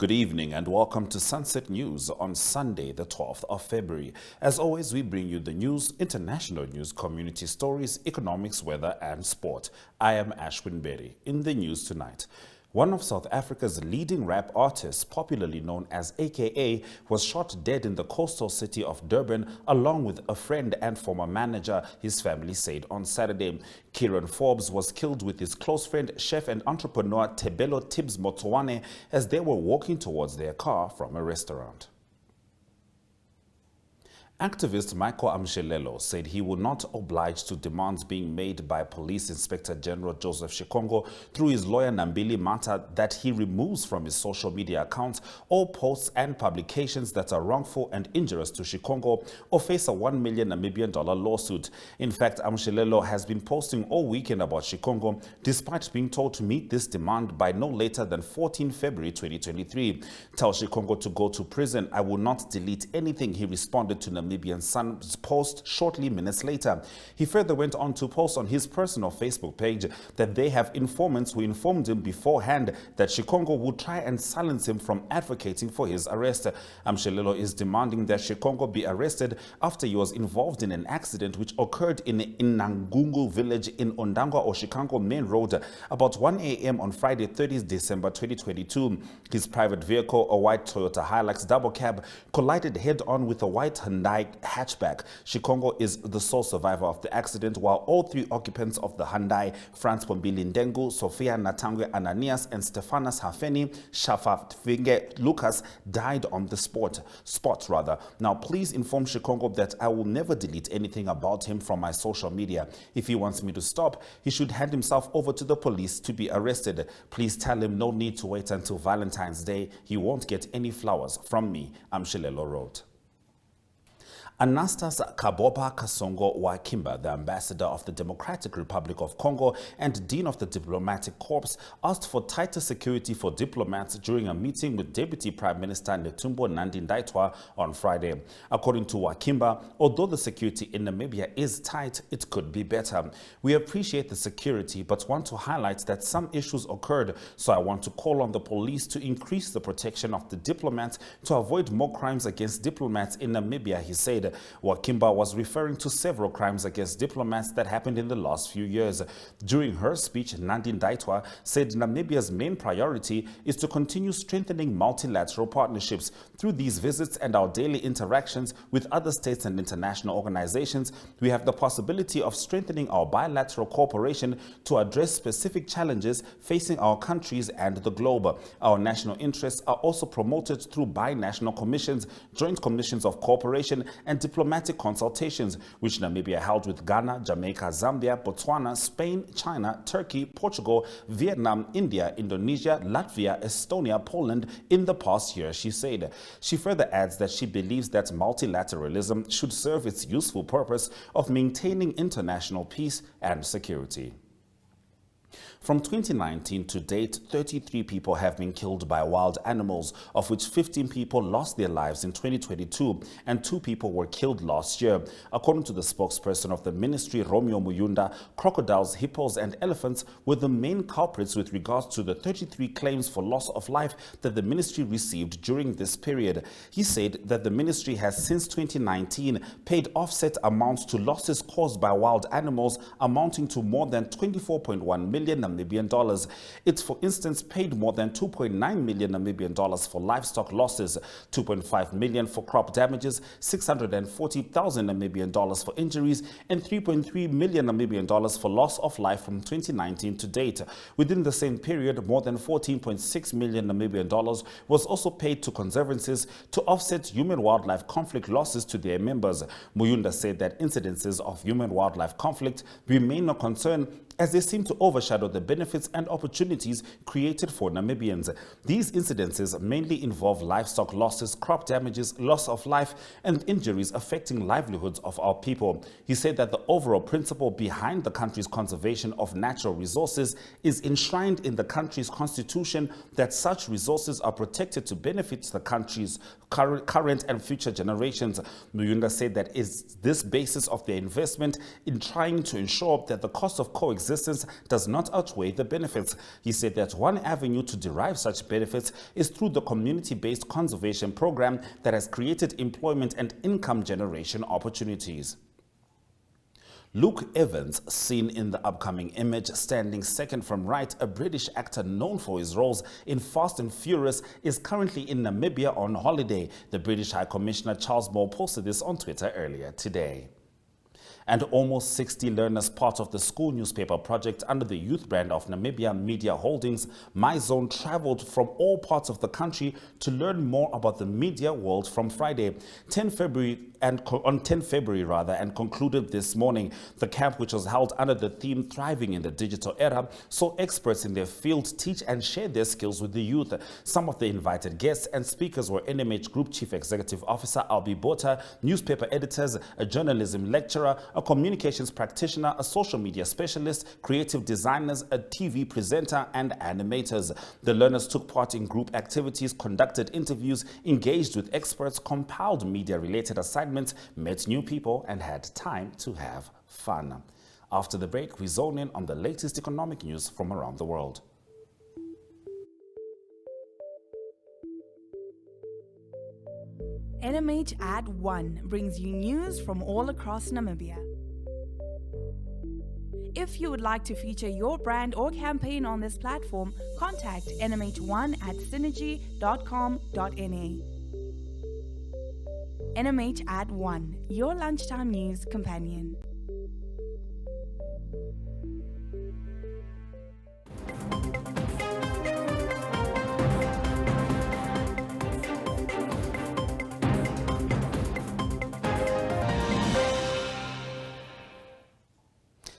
Good evening and welcome to Sunset News on Sunday, the 12th of February. As always, we bring you the news, international news, community stories, economics, weather and sport. I am Ashwin Berry. In the news tonight, one of South Africa's leading rap artists, popularly known as AKA, was shot dead in the coastal city of Durban, along with a friend and former manager, his family said on Saturday. Kieran Forbes was killed with his close friend, chef and entrepreneur Tebelo Tibbs Motsoane as they were walking towards their car from a restaurant. Activist Michael Amshelelo said he will not oblige to demands being made by Police Inspector General Joseph Shikongo through his lawyer Nambili Mata that he removes from his social media accounts all posts and publications that are wrongful and injurious to Shikongo or face a $1 million Namibian lawsuit. In fact, Amshelelo has been posting all weekend about Shikongo despite being told to meet this demand by no later than 14 February 2023. Tell Shikongo to go to prison. I will not delete anything, he responded to Namibian Sun's post shortly minutes later. He further went on to post on his personal Facebook page that they have informants who informed him beforehand that Shikongo would try and silence him from advocating for his arrest. Amshelelo is demanding that Shikongo be arrested after he was involved in an accident which occurred in Nangungu village in Ondangwa Oshikango Main Road about 1 a.m. on Friday 30th December 2022. His private vehicle, a white Toyota Hilux double cab, collided head-on with a white Hyundai hatchback. Shikongo is the sole survivor of the accident, while all three occupants of the Hyundai, Franz Pombili Ndengu, Sophia Natangwe Ananias, and Stefanas Hafeni Shafafinge Lucas, died on the spot. Now, please inform Shikongo that I will never delete anything about him from my social media. If he wants me to stop, he should hand himself over to the police to be arrested. Please tell him no need to wait until Valentine's Day. He won't get any flowers from me, Amshelelo wrote. Anastas Kaboba Kasongo Wakimba, the ambassador of the Democratic Republic of Congo and dean of the Diplomatic Corps, asked for tighter security for diplomats during a meeting with Deputy Prime Minister Netumbo Nandi-Ndaitwah on Friday. According to Wakimba, although the security in Namibia is tight, it could be better. We appreciate the security, but want to highlight that some issues occurred, so I want to call on the police to increase the protection of the diplomats to avoid more crimes against diplomats in Namibia, he said. Wakimba was referring to several crimes against diplomats that happened in the last few years. During her speech, Nandi-Ndaitwah said Namibia's main priority is to continue strengthening multilateral partnerships. Through these visits and our daily interactions with other states and international organizations, we have the possibility of strengthening our bilateral cooperation to address specific challenges facing our countries and the globe. Our national interests are also promoted through binational commissions, joint commissions of cooperation, and diplomatic consultations, which Namibia held with Ghana, Jamaica, Zambia, Botswana, Spain, China, Turkey, Portugal, Vietnam, India, Indonesia, Latvia, Estonia, Poland in the past year, she said. She further adds that she believes that multilateralism should serve its useful purpose of maintaining international peace and security. From 2019 to date, 33 people have been killed by wild animals, of which 15 people lost their lives in 2022 and 2 people were killed last year. According to the spokesperson of the ministry, Romeo Muyunda, crocodiles, hippos and elephants were the main culprits with regards to the 33 claims for loss of life that the ministry received during this period. He said that the ministry has since 2019 paid offset amounts to losses caused by wild animals amounting to more than 24.1 million Namibian dollars. It's, for instance, paid more than 2.9 million Namibian dollars for livestock losses, 2.5 million for crop damages, 640,000 Namibian dollars for injuries, and 3.3 million Namibian dollars for loss of life from 2019 to date. Within the same period, more than 14.6 million Namibian dollars was also paid to conservancies to offset human-wildlife conflict losses to their members. Muyunda said that incidences of human-wildlife conflict remain a concern as they seem to overshadow the benefits and opportunities created for Namibians. These incidences mainly involve livestock losses, crop damages, loss of life, and injuries affecting livelihoods of our people. He said that the overall principle behind the country's conservation of natural resources is enshrined in the country's constitution, that such resources are protected to benefit the country's current and future generations. Muyunda said that is this basis of their investment in trying to ensure that the cost of coexistence coexistence does not outweigh the benefits. He said that one avenue to derive such benefits is through the community-based conservation program that has created employment and income generation opportunities. Luke Evans, seen in the upcoming image standing second from right, a British actor known for his roles in Fast and Furious, is currently in Namibia on holiday. The British High Commissioner Charles Moore posted this on Twitter earlier today. And almost 60 learners part of the school newspaper project under the youth brand of Namibia Media Holdings, MyZone, traveled from all parts of the country to learn more about the media world from Friday, on 10 February, and concluded this morning. The camp, which was held under the theme Thriving in the Digital Era, saw experts in their field teach and share their skills with the youth. Some of the invited guests and speakers were NMH Group Chief Executive Officer Albi Botha, newspaper editors, a journalism lecturer, a communications practitioner, a social media specialist, creative designers, a TV presenter, and animators. The learners took part in group activities, conducted interviews, engaged with experts, compiled media-related assignments, met new people, and had time to have fun. After the break, we zone in on the latest economic news from around the world. NMH Ad 1 brings you news from all across Namibia. If you would like to feature your brand or campaign on this platform, contact NMH1 at synergy.com.na. NMH Ad 1, your lunchtime news companion.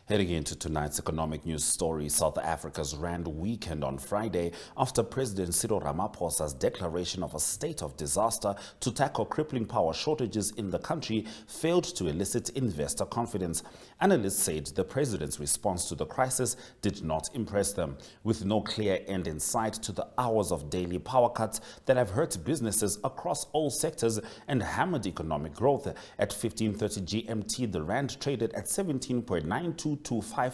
Heading into tonight's economic news story, South Africa's Rand weakened on Friday after President Cyril Ramaphosa's declaration of a state of disaster to tackle crippling power shortages in the country failed to elicit investor confidence. Analysts said the president's response to the crisis did not impress them, with no clear end in sight to the hours of daily power cuts that have hurt businesses across all sectors and hammered economic growth. At 15:30 GMT, the Rand traded at 17.9225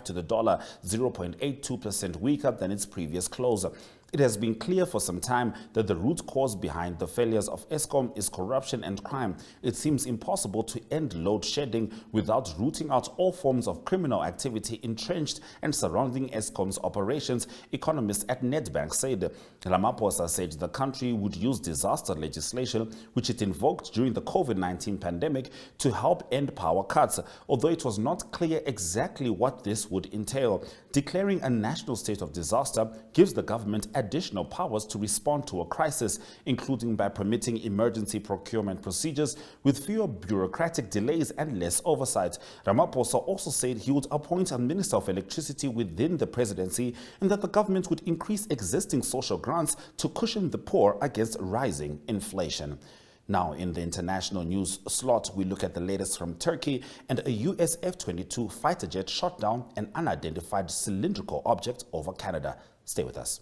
to the dollar, 0.82% weaker than its previous close. It has been clear for some time that the root cause behind the failures of Eskom is corruption and crime. It seems impossible to end load shedding without rooting out all forms of criminal activity entrenched and surrounding Eskom's operations, economists at Nedbank said. Ramaphosa said the country would use disaster legislation, which it invoked during the COVID-19 pandemic, to help end power cuts, although it was not clear exactly what this would entail. Declaring a national state of disaster gives the government additional powers to respond to a crisis, including by permitting emergency procurement procedures with fewer bureaucratic delays and less oversight. Ramaphosa also said he would appoint a Minister of Electricity within the presidency and that the government would increase existing social grants to cushion the poor against rising inflation. Now, in the international news slot, we look at the latest from Turkey, and a US F-22 fighter jet shot down an unidentified cylindrical object over Canada. Stay with us.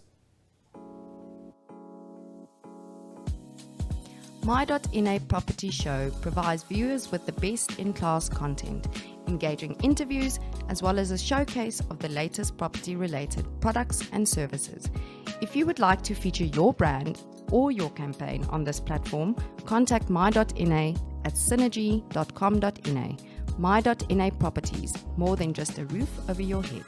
My.NA Property Show provides viewers with the best in-class content, engaging interviews, as well as a showcase of the latest property-related products and services. If you would like to feature your brand or your campaign on this platform, contact My.NA at synergy.com.na. My.NA Properties, more than just a roof over your head.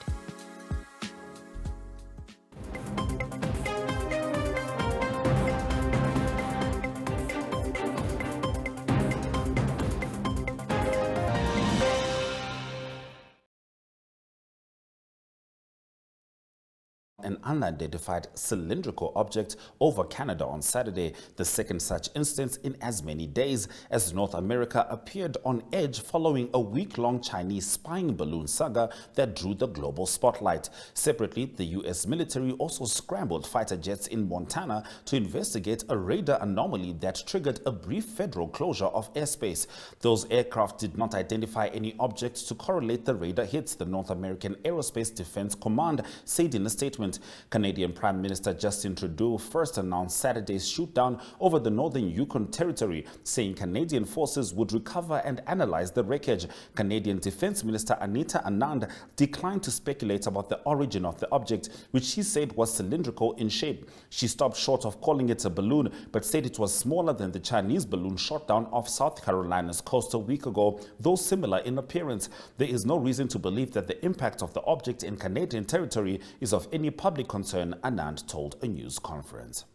An unidentified cylindrical object over Canada on Saturday, the second such instance in as many days, as North America appeared on edge following a week-long Chinese spying balloon saga that drew the global spotlight. Separately, the U.S. military also scrambled fighter jets in Montana to investigate a radar anomaly that triggered a brief federal closure of airspace. Those aircraft did not identify any objects to correlate the radar hits, the North American Aerospace Defense Command said in a statement. agreement. Canadian Prime Minister Justin Trudeau first announced Saturday's shoot-down over the northern Yukon Territory, saying Canadian forces would recover and analyze the wreckage. Canadian Defence Minister Anita Anand declined to speculate about the origin of the object, which she said was cylindrical in shape. She stopped short of calling it a balloon, but said it was smaller than the Chinese balloon shot down off South Carolina's coast a week ago, though similar in appearance. There is no reason to believe that the impact of the object in Canadian territory is of any public concern, Anand told a news conference.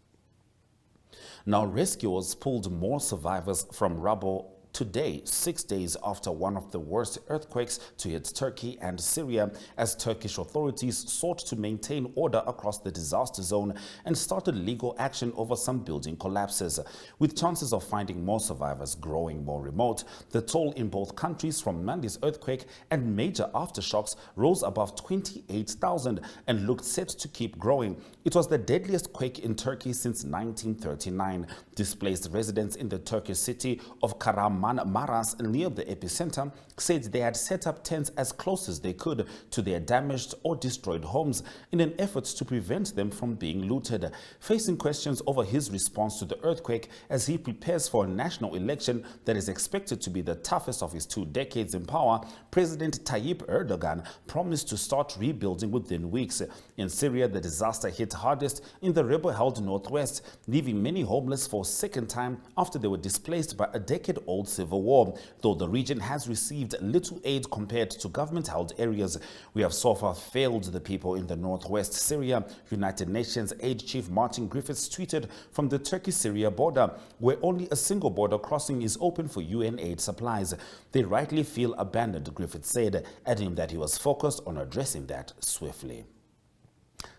Now, rescuers pulled more survivors from rubble today, 6 days after one of the worst earthquakes to hit Turkey and Syria, as Turkish authorities sought to maintain order across the disaster zone and started legal action over some building collapses. With chances of finding more survivors growing more remote, the toll in both countries from Monday's earthquake and major aftershocks rose above 28,000 and looked set to keep growing. It was the deadliest quake in Turkey since 1939. Displaced residents in the Turkish city of Maras near the epicenter said they had set up tents as close as they could to their damaged or destroyed homes in an effort to prevent them from being looted. Facing questions over his response to the earthquake as he prepares for a national election that is expected to be the toughest of his 2 decades in power, President Tayyip Erdogan promised to start rebuilding within weeks. In Syria, the disaster hit hardest in the rebel-held northwest, leaving many homeless for a second time after they were displaced by a decade-old civil war, though the region has received little aid compared to government-held areas. We have so far failed the people in the northwest Syria, United Nations Aid Chief Martin Griffiths tweeted from the Turkey-Syria border, where only a single border crossing is open for UN aid supplies. They rightly feel abandoned, Griffiths said, adding that he was focused on addressing that swiftly.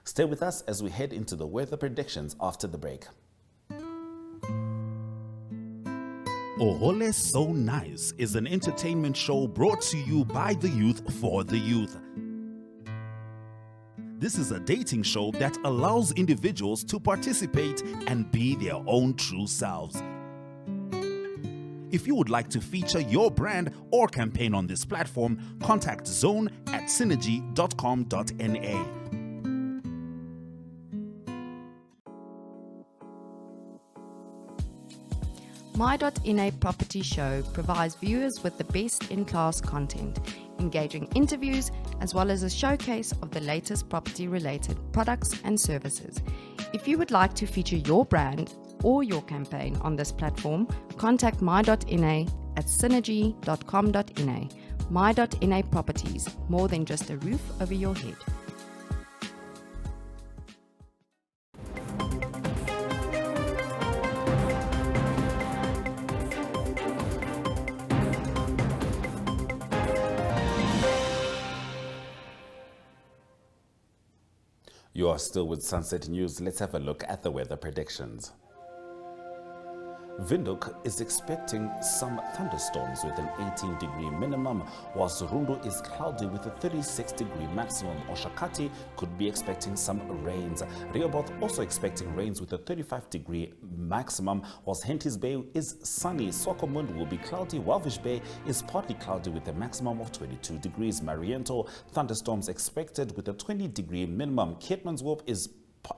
Stay with us as we head into the weather predictions after the break. Ohole So Nice is an entertainment show brought to you by the youth for the youth. This is a dating show that allows individuals to participate and be their own true selves. If you would like to feature your brand or campaign on this platform, contact zone@synergy.com.na. My.NA Property Show provides viewers with the best in-class content, engaging interviews, as well as a showcase of the latest property-related products and services. If you would like to feature your brand or your campaign on this platform, contact My.NA at synergy.com.na. My.NA Properties, more than just a roof over your head. You are still with Sunset News. Let's have a look at the weather predictions. Windhoek is expecting some thunderstorms with an 18-degree minimum, whilst Rundu is cloudy with a 36-degree maximum. Oshakati could be expecting some rains. Rehoboth also expecting rains with a 35-degree maximum, whilst Henties Bay is sunny. Swakopmund will be cloudy. Walvish Bay is partly cloudy with a maximum of 22 degrees. Mariento, thunderstorms expected with a 20-degree minimum. Keetmanshoop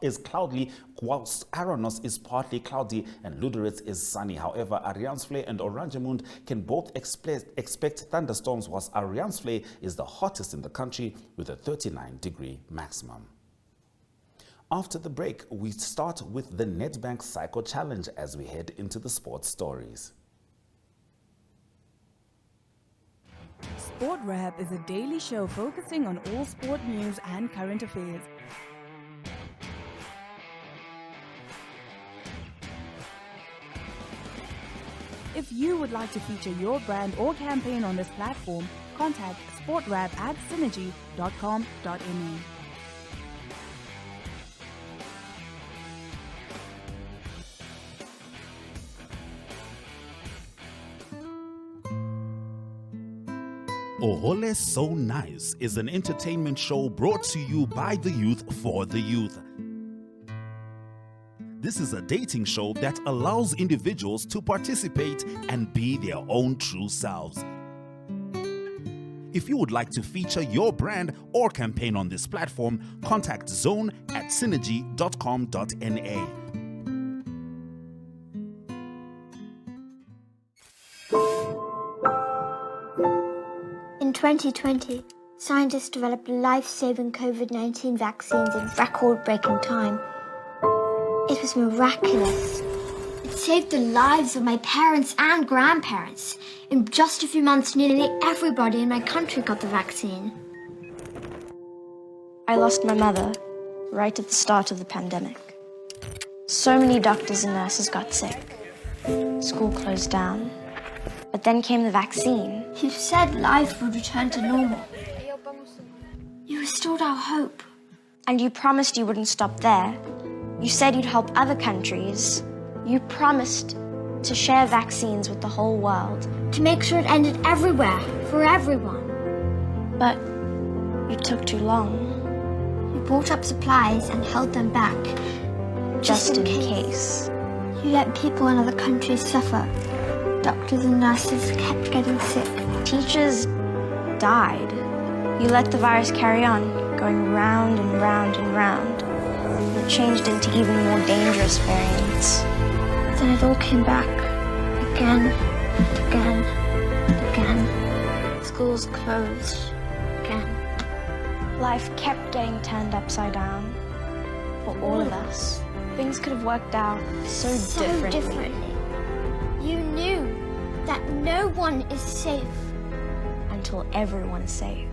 is cloudy, whilst Aranos is partly cloudy and Luderitz is sunny. However, Ariansvlei and Oranjemund can both expect thunderstorms, whilst Ariansvlei is the hottest in the country with a 39-degree maximum. After the break, we start with the Nedbank Psycho Challenge as we head into the sports stories. Sport Wrap is a daily show focusing on all sport news and current affairs. If you would like to feature your brand or campaign on this platform, contact sportwrap@synergy.com.na. Ohole So Nice is an entertainment show brought to you by the youth for the youth. This is a dating show that allows individuals to participate and be their own true selves. If you would like to feature your brand or campaign on this platform, contact zone@synergy.com.na. In 2020, scientists developed life-saving COVID-19 vaccines in record-breaking time. It was miraculous. It saved the lives of my parents and grandparents. In just a few months, nearly everybody in my country got the vaccine. I lost my mother right at the start of the pandemic. So many doctors and nurses got sick. School closed down. But then came the vaccine. You said life would return to normal. You restored our hope. And you promised you wouldn't stop there. You said you'd help other countries. You promised to share vaccines with the whole world. To make sure it ended everywhere, for everyone. But you took too long. You brought up supplies and held them back. Just in case. You let people in other countries suffer. Doctors and nurses kept getting sick. Teachers died. You let the virus carry on, going round and round and round. It changed into even more dangerous variants. Then it all came back. Again, and again, and again. Schools closed. Again. Life kept getting turned upside down. For all of us. Things could have worked out so differently. You knew that no one is safe. Until everyone's safe.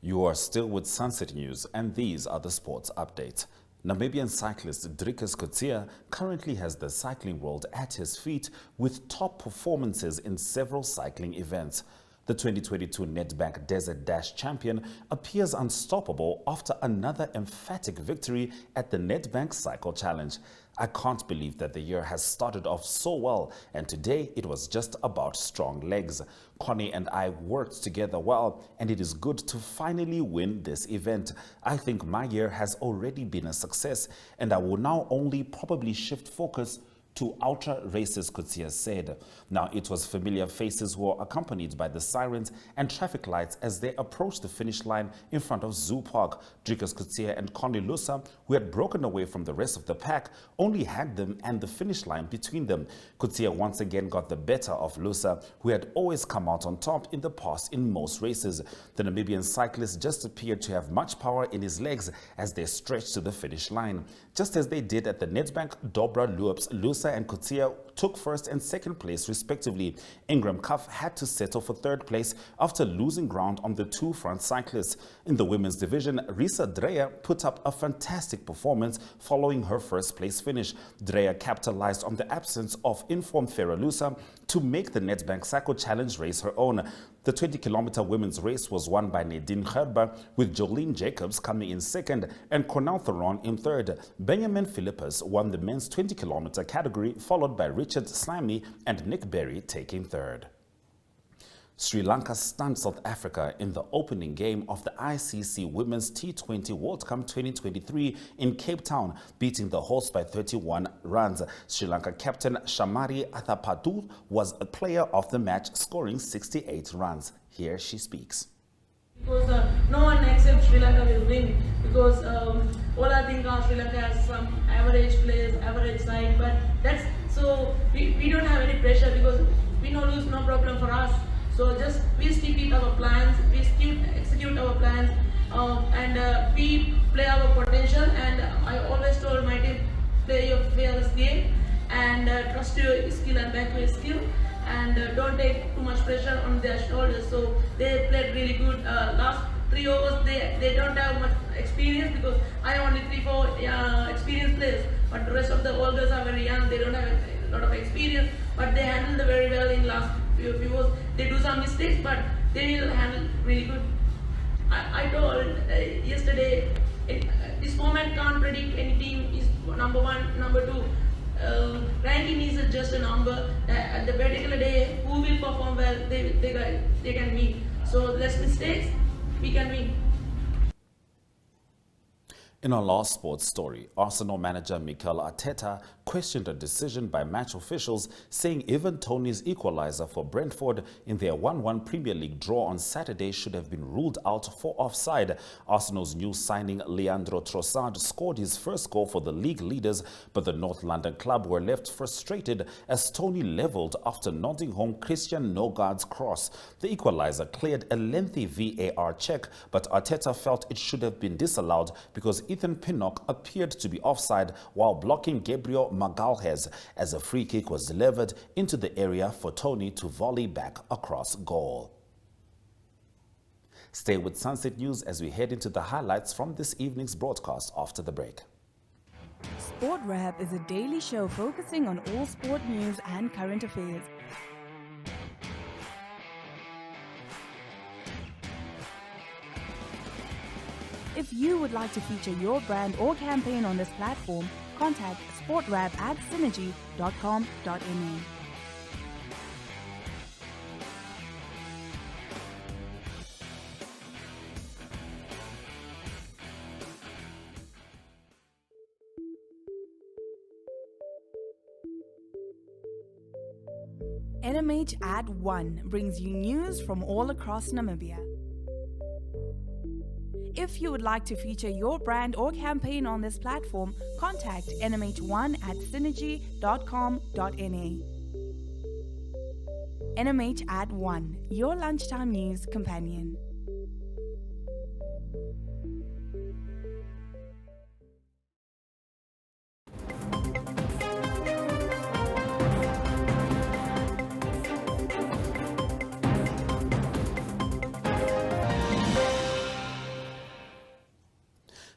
You are still with Sunset News, and these are the sports updates. Namibian cyclist Dricus Coetzee currently has the cycling world at his feet with top performances in several cycling events. The 2022 Nedbank Desert Dash champion appears unstoppable after another emphatic victory at the Nedbank Cycle Challenge. I can't believe that the year has started off so well, and today it was just about strong legs. Connie and I worked together well, and it is good to finally win this event. I think my year has already been a success, and I will now only probably shift focus to ultra races, Coetzee said. Now, it was familiar faces who were accompanied by the sirens and traffic lights as they approached the finish line in front of Zoo Park. Dricus Coetzee and Connie Lusa, who had broken away from the rest of the pack, only had them and the finish line between them. Coetzee once again got the better of Lusa, who had always come out on top in the past in most races. The Namibian cyclist just appeared to have much power in his legs as they stretched to the finish line. Just as they did at the Nedbank Dobra Loops, Lusa and Coetzee took first and second place respectively. Ingram Cuff had to settle for third place after losing ground on the two front cyclists. In the women's division, Risa Dreyer put up a fantastic performance following her first place finish. Dreyer capitalized on the absence of informed Lusa to make the Nedbank Cycle Challenge race her own. The 20-kilometer women's race was won by Nadine Gerber, with Jolene Jacobs coming in second and Cornel Theron in third. Benjamin Philippus won the men's 20-kilometer category, followed by Richard Slimy and Nick Berry taking third. Sri Lanka stunned South Africa in the opening game of the ICC Women's T20 World Cup 2023 in Cape Town, beating the hosts by 31 runs. Sri Lanka captain Shamari Athapattu was a player of the match, scoring 68 runs. Here she speaks. Because no one except Sri Lanka will win, because all I think Sri Lanka has some average players, average side, but that's so we don't have any pressure because we know lose no problem for us. So just we stick with our plans, we execute our plans, and we play our potential. And I always told my team, play your fairest game and trust your skill and back your skill, and don't take too much pressure on their shoulders. So they played really good. Last 3 overs they don't have much experience because I only 3-4 experienced players, but the rest of the all girls are very young. They don't have a lot of experience, but they handled it very well in last few years. They do some mistakes, but they will handle really good. I told yesterday, this moment can't predict any team is number one, number two. Ranking is just a number. At the particular day, who will perform well, they can win. So less mistakes, we can win. In our last sports story, Arsenal manager Mikel Arteta questioned a decision by match officials saying Ivan Toney's equaliser for Brentford in their 1-1 Premier League draw on Saturday should have been ruled out for offside. Arsenal's new signing Leandro Trossard scored his first goal for the league leaders, but the North London club were left frustrated as Toney levelled after nodding home Christian Nogard's cross. The equaliser cleared a lengthy VAR check, but Arteta felt it should have been disallowed because Ethan Pinnock appeared to be offside while blocking Gabriel Magalhaes as a free kick was delivered into the area for Toney to volley back across goal. Stay with Sunset News as we head into the highlights from this evening's broadcast after the break. Sport Wrap is a daily show focusing on all sport news and current affairs. If you would like to feature your brand or campaign on this platform, contact sportwrap@synergy.com.na. NMH Ad 1 brings you news from all across Namibia. If you would like to feature your brand or campaign on this platform, contact nmh1@synergy.com.na. NMH Ad 1, your lunchtime news companion.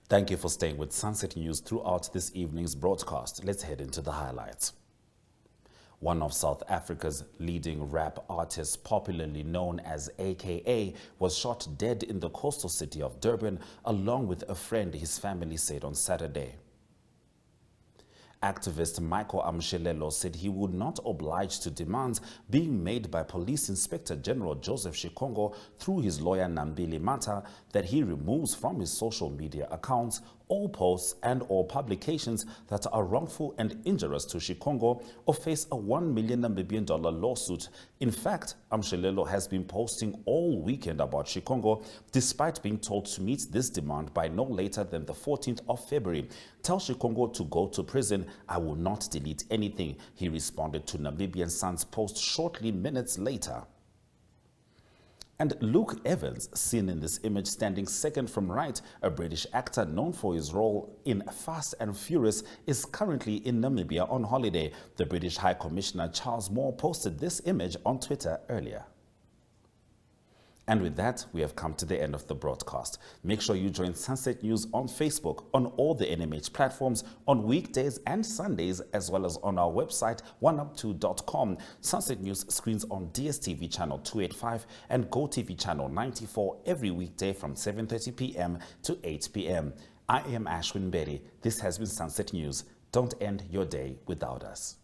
Thank you for staying with Sunset News throughout this evening's broadcast. Let's head into the highlights. One of South Africa's leading rap artists, popularly known as AKA, was shot dead in the coastal city of Durban, along with a friend, his family said on Saturday. Activist Michael Amshelelo said he would not oblige to demands being made by Police Inspector General Joseph Shikongo through his lawyer Nambili Mata that he removes from his social media accounts all posts and or publications that are wrongful and injurious to Shikongo or face a $1 million Namibian lawsuit. In fact, Amshelelo has been posting all weekend about Shikongo despite being told to meet this demand by no later than the 14th of February. Tell Shikongo to go to prison. I will not delete anything, he responded to Namibian Sun's post shortly minutes later. And Luke Evans, seen in this image standing second from right, a British actor known for his role in Fast and Furious, is currently in Namibia on holiday. The British High Commissioner Charles Moore posted this image on Twitter earlier. And with that, we have come to the end of the broadcast. Make sure you join Sunset News on Facebook, on all the NMH platforms, on weekdays and Sundays, as well as on our website, Oneuptwo.com. Sunset News screens on Dstv channel 285 and Gotv channel 94 every weekday from 7:30 p.m. to 8 p.m. I am Ashwin Berry. This has been Sunset News. Don't end your day without us.